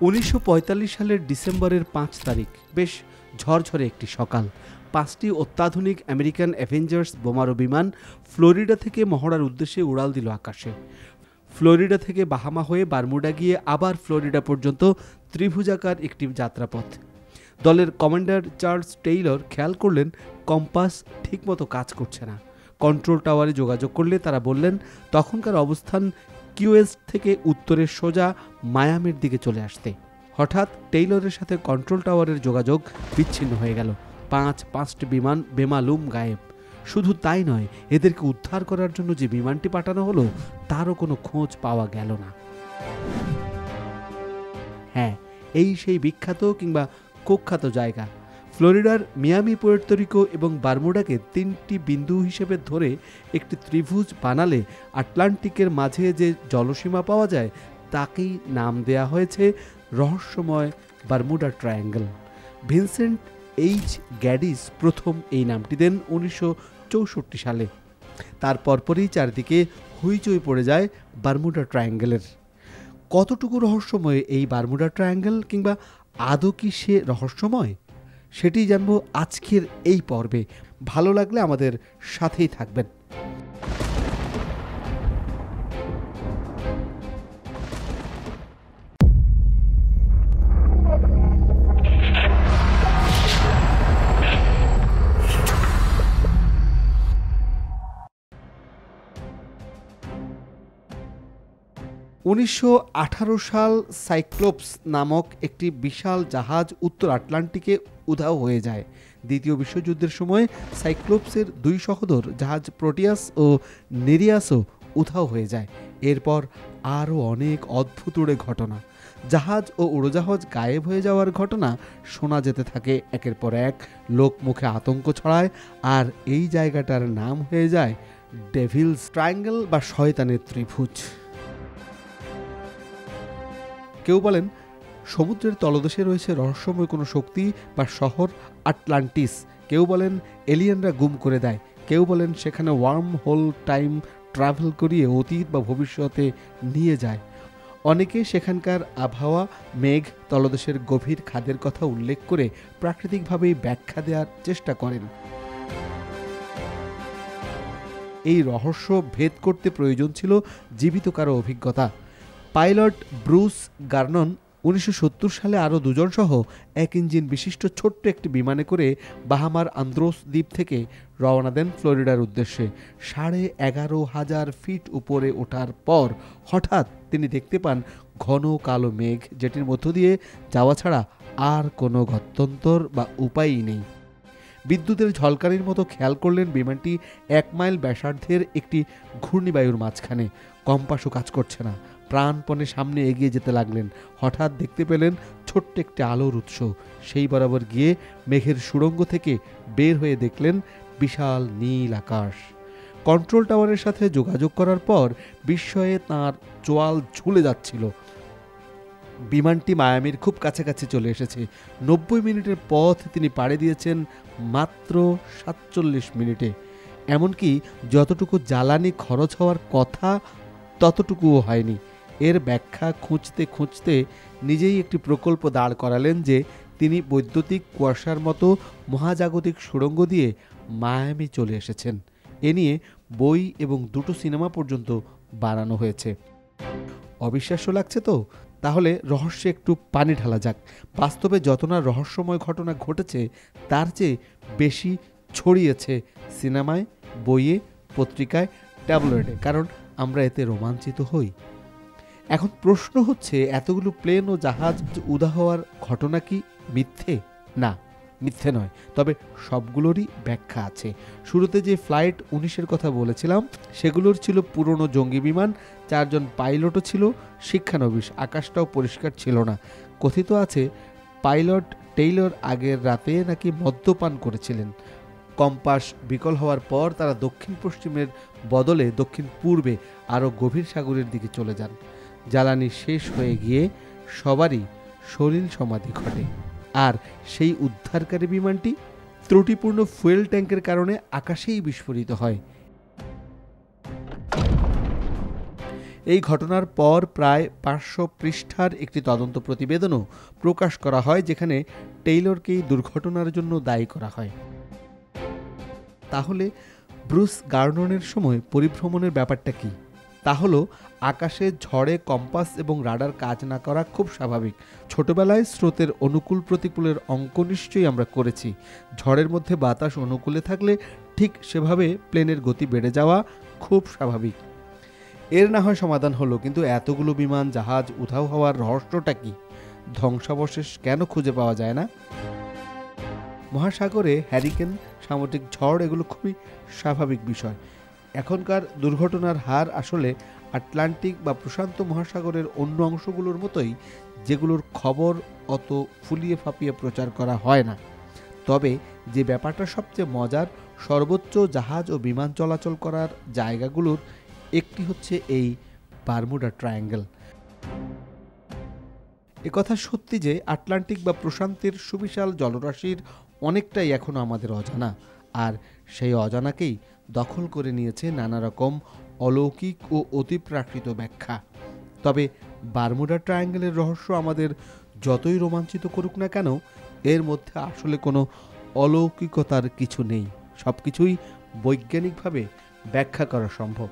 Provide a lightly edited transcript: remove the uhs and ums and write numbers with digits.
1945 সালের ডিসেম্বরের 5 তারিখ বেশ ঝরঝরে একটি সকাল। 5টি অত্যাধুনিক আমেরিকান অ্যাভেঞ্জার্স বোমারু বিমান ফ্লোরিডা থেকে মহড়ার উদ্দেশ্যে উড়াল দিল আকাশে। ফ্লোরিডা থেকে বাহামা হয়ে বারমুডা গিয়ে আবার ফ্লোরিডা পর্যন্ত ত্রিভুজাকার একটি যাত্রাপথ। দলের কমান্ডার চার্লস টেইলর খেয়াল করলেন কম্পাস ঠিকমতো কাজ করছে না। কন্ট্রোল টাওয়ারে যোগাযোগ করলে তারা বললেন তখনকার অবস্থান কিউএস্ট থেকে উত্তরের সোজা মায়ামির দিকে চলে আসতে। হঠাৎ টেইলরের সাথে কন্ট্রোল টাওয়ারের যোগাযোগ বিচ্ছিন্ন হয়ে গেল। পাঁচটি বিমান বেমালুম গায়েব। শুধু তাই নয়, এদেরকে উদ্ধার করার জন্য যে বিমানটি পাঠানো হলো তারও কোনো খোঁজ পাওয়া গেল না। হ্যাঁ, এই সেই বিখ্যাত কিংবা কুখ্যাত জায়গা। ফ্লোরিডার মিয়ামি, পুয়ের্তো রিকো এবং বারমুডাকে 3টি বিন্দু হিসেবে ধরে একটি ত্রিভুজ বানালে আটলান্টিকের মাঝে যে জলসীমা পাওয়া যায় তাকেই নাম দেয়া হয়েছে রহস্যময় বারমুডা ট্রায়াঙ্গল। ভিনসেন্ট এইচ গ্যাডিস প্রথম এই নামটি দেন 1964 সালে। তার পরপরই চারদিকে হইচই পড়ে যায় বারমুডা ট্রায়াঙ্গেলের। কতটুকু রহস্যময় এই বারমুডা ট্রায়াঙ্গেল, কিংবা আদৌ কি সে রহস্যময়, সেটি জানবো আজকের এই পর্বে। ভালো লাগলে আমাদের সাথেই থাকবেন। 1918 সাল সাইক্লোপস নামক একটি বিশাল জাহাজ উত্তর আটলান্টিকে উধাও হয়ে যায়। দ্বিতীয় বিশ্বযুদ্ধের সময় সাইক্লোপসের 2 সহোদর জাহাজ প্রোটিয়াস ও নেরিয়াসও উধাও হয়ে যায়। এরপর আরও অনেক অদ্ভুত উড়ে ঘটনা, জাহাজ ও উড়োজাহাজ গায়েব হয়ে যাওয়ার ঘটনা শোনা যেতে থাকে একের পর এক। লোক মুখে আতঙ্ক ছড়ায়, আর এই জায়গাটার নাম হয়ে যায় ডেভিলস ট্রায়াঙ্গেল বা শয়তানের ত্রিভুজ। কেউ বলেন সমুদ্রের তলদেশে রয়েছে রহস্যময় কোনো শক্তি বা শহর আটলান্টিস। কেউ বলেন এলিয়েনরা গুম করে দেয়। কেউ বলেন সেখানে ওয়ার্ম হোল টাইম ট্রাভেল করিয়ে অতীত বা ভবিষ্যতে নিয়ে যায়। অনেকে সেখানকার আবহাওয়া, মেঘ, তলদেশের গভীর খাদের কথা উল্লেখ করে প্রাকৃতিকভাবেই ব্যাখ্যা দেওয়ার চেষ্টা করেন। এই রহস্য ভেদ করতে প্রয়োজন ছিল জীবিত কারো অভিজ্ঞতা। পাইলট ব্রুস গার্নন 1970 সালে আরও 2 জন সহ 1 ইঞ্জিন বিশিষ্ট ছোট্ট একটি বিমানে করে বাহামার আন্দ্রোস দ্বীপ থেকে রওনা দেন ফ্লোরিডার উদ্দেশ্যে। 11,500 ফিট উপরে ওঠার পর হঠাৎ তিনি দেখতে পান ঘন কালো মেঘ, যেটির মধ্য দিয়ে যাওয়া ছাড়া আর কোনো গত্যন্তর বা উপায়ই নেই। বিদ্যুতের ঝলকানির মতো খেয়াল করলেন বিমানটি 1 মাইল ব্যাসার্ধের একটি ঘূর্ণিবায়ুর মাঝখানে। কম্পাসও কাজ করছে না। প্রাণপণে সামনে এগিয়ে যেতে লাগলেন। হঠাৎ দেখতে পেলেন ছোট্ট একটি আলোর উৎস। সেই বরাবর গিয়ে মেঘের সুড়ঙ্গ থেকে বের হয়ে দেখলেন বিশাল নীল আকাশ। কন্ট্রোল টাওয়ারের সাথে যোগাযোগ করার পর বিস্ময়ে তাঁর চোয়াল ঝুলে যাচ্ছিল। বিমানটি মায়ামির খুব কাছাকাছি চলে এসেছে। 90 মিনিটের পথ তিনি পাড়ি দিয়েছেন মাত্র 47 মিনিটে। এমনকি যতটুকু জ্বালানি খরচ হওয়ার কথা ততটুকুও হয়নি। এর ব্যাখ্যা খুঁজতে খুঁজতে নিজেই একটি প্রকল্প দাঁড় করালেন যে তিনি বৈদ্যুতিক কুয়াশার মতো মহাজাগতিক সুড়ঙ্গ দিয়ে মায়ামি চলে এসেছেন। এ নিয়ে বই এবং 2টো সিনেমা পর্যন্ত বানানো হয়েছে। অবিশ্বাস্য লাগছে তো? তাহলে রহস্যে একটু পানি ঢালা যাক। বাস্তবে যত না রহস্যময় ঘটনা ঘটেছে তার চেয়ে বেশি ছড়িয়েছে সিনেমায়, বইয়ে, পত্রিকায়, ট্যাবলয়েডে, কারণ আমরা এতে রোমাঞ্চিত হই। এখন প্রশ্ন হচ্ছে, এতগুলো প্লেন ও জাহাজ উধাও হওয়ার ঘটনা কি মিথ্যে? না, মিথ্যে নয়, তবে সবগুলোরই ব্যাখ্যা আছে। শুরুতে যে ফ্লাইট 19-এর কথা বলেছিলাম সেগুলোর ছিল পুরনো জঙ্গি বিমান, 4 জন পাইলটও ছিল শিক্ষানবিশ, আকাশটাও পরিষ্কার ছিল না। কথিত আছে পাইলট টেইলর আগের রাতে নাকি মদ্যপান করেছিলেন। কম্পাস বিকল হওয়ার পর তারা দক্ষিণ পশ্চিমের বদলে দক্ষিণ পূর্বে আরও গভীর সাগরের দিকে চলে যান। জ্বালানি শেষ হয়ে গিয়ে সবারই সলিল সমাধি ঘটে। আর সেই উদ্ধারকারী বিমানটি ত্রুটিপূর্ণ ফুয়েল ট্যাঙ্কের কারণে আকাশেই বিস্ফোরিত হয়। এই ঘটনার পর প্রায় 500 পৃষ্ঠার একটি তদন্ত প্রতিবেদনও প্রকাশ করা হয়, যেখানে টেইলরকেই দুর্ঘটনার জন্য দায়ী করা হয়। তাহলে ব্রুস গার্ননের সময় পরিভ্রমণের ব্যাপারটা কি? তা হলো আকাশে ঝড়ে কম্পাস এবং রাডার কাজ না করা খুব স্বাভাবিক। ছোটবেলায় স্রোতের অনুকূল প্রতিকূলের অঙ্ক নিশ্চয়ই আমরা করেছি। ঝড়ের মধ্যে বাতাস অনুকূলে থাকলে ঠিক সেভাবে প্লেনের গতি বেড়ে যাওয়া খুব স্বাভাবিক। এর না হয় সমাধান হলো, কিন্তু এতগুলো বিমান জাহাজ উধাও হওয়ার রহস্যটা কি? ধ্বংসাবশেষ কেন খুঁজে পাওয়া যায় না? মহাসাগরে হ্যারিকেন, সামুদ্রিক ঝড় এগুলো খুবই স্বাভাবিক বিষয়। এখনকার দুর্ঘটনার হার আসলে আটলান্টিক বা প্রশান্ত মহাসাগরের অন্য অংশগুলোর মতোই, যেগুলোর খবর অত ফুলিয়ে ফাঁপিয়ে প্রচার করা হয় না। তবে যে ব্যাপারটা সবচেয়ে মজার, সর্বোচ্চ জাহাজ ও বিমান চলাচল করার জায়গাগুলোর একটি হচ্ছে এই বারমুডা ট্রায়াঙ্গেল। একথা সত্যি যে আটলান্টিক বা প্রশান্তের সুবিশাল জলরাশির অনেকটাই এখনও আমাদের অজানা, আর সেই অজানাকেই দখল করে নিয়েছে নানা রকম অলৌকিক ও অতিপ্রাকৃত ব্যাখ্যা। তবে বারমুডা ট্রায়াঙ্গেলের রহস্য আমাদের যতই রোমাঞ্চিত করুক না কেন, এর মধ্যে আসলে কোনো অলৌকিকতার কিছু নেই। সব কিছুই বৈজ্ঞানিকভাবে ব্যাখ্যা করা সম্ভব।